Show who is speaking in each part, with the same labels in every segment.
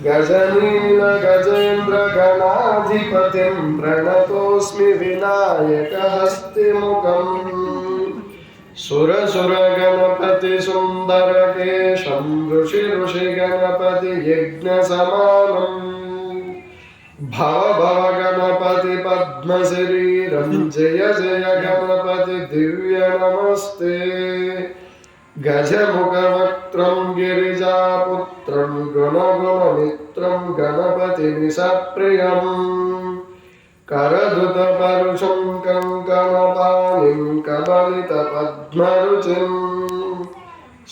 Speaker 1: गजनीन गजेन्द्र गणाधिपतिं प्रणतोऽस्मि विनायकहस्तिमुखम् सुरसुर गणपति सुन्दरकेशं ऋषि गणपति यज्ञसमानम् भव भव गणपति पद्मशरीरं जय जय गणपति दिव्य नमस्ते गजमुखवक्त्रं गिरिजापुत्रं गुणगुणमित्रं गणपतिमिषप्रियम् करदुतपरुषं कङ्कणपाणिं कबलितपद्मरुचिं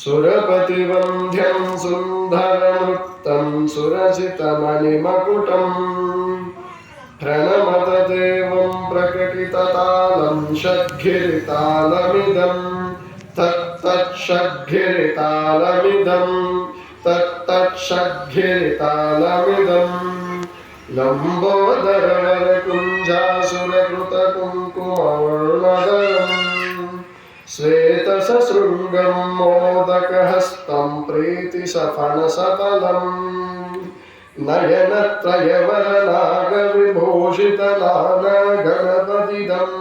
Speaker 1: सुरपतिवन्द्यं सुन्दरनृत्तं सुरचितमणिमकुटम् प्रणमत देवं प्रकटिततालं षड्गिरितालमिदम् तत्तच्छड्गिरितालमिदं लम्बोदरवरकुञ्जासुरकृतकुङ्कुमवर्णधरं श्वेतसशृङ्गं मोदकहस्तं प्रीतिसफलसफलम् नयनत्रयवरनागविभूषितनानगणपतिदं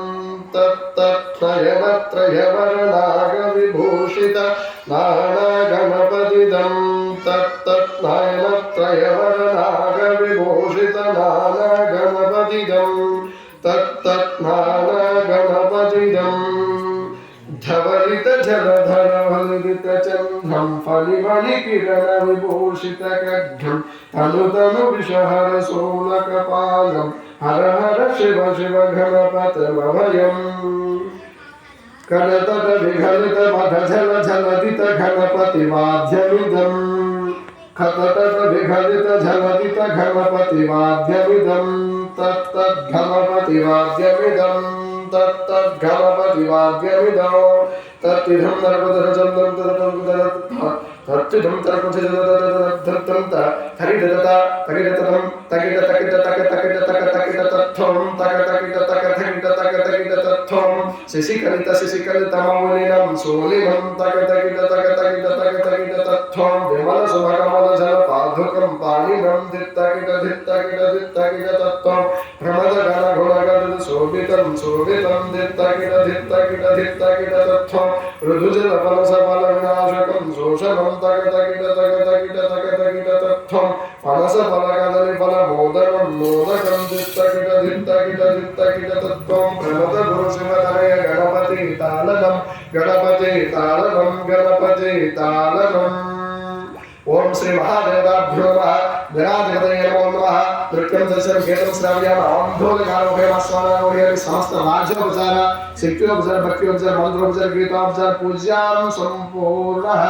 Speaker 1: तत्तत्नयनत्रयवरनागविभूषित नानगणपतिदं तत्तत्नयनत्रयवरनागविभूषित नानगणपतिदं तत्तत्नानगणपतिदं धवलित जलधर फलित चन्द्रं फलिमणिकिरण विभूषित खड्गं तनु तनु विषहर शूलकपालं हर हर शिव शिव गणपतिमभयम् कनतट विघलित मध जल झलदित गणपति वाद्यमिदं खतटट विघलित झलदित गणपति वाद्यमिदं तत्तद्गणपति वाद्यमिदं तत्तद्गणपतिवाद्यमिदं तत्तिधं नरपदरजं तत्तिधं तरपदरजं तरिदता तकिदतं तकिदतकिदतकिदतकिदतकिदतकिदतत्थं तकतकिदतकतकिदतकिदतत्थं शिशिकलितमौलिनं सोलिनं तकिदतकिदतकिदतकिदतकिदतत्थं विमलसुभकमलजलपादुकं पाणिनं धित्तकिदधित्तकिदधित्तकिदतत्थं प्रमदगणगुणगण शोभितं शोभितं धित्तकिदधित्तकिदधित्तकिदतत्थं मृदुजलफलसफलविनाशकं शोषणं तकिदतकिदतकिदतकिदतकिदतत्थं फलसफलकदलीफलमोदकं मोदकं धित्तकिदधित्तकिदधित्तकिदतत्थं प्रणतगुरुशिवतनय गणपति तालनं गणपति तालनं गणपति तालनम् ओम श्री महादेवाभ्यो नमः विराजगतये नमो नमः नृत्यं दर्शनं गीतं श्राव्यामः ओम ढोलगानोपयमस्वानामोहरि समस्त वाद्योपचार शक्त्योपचार भक्त्योपचार मंत्रोपचार गीतोपचार पूज्यां संपूर्णः।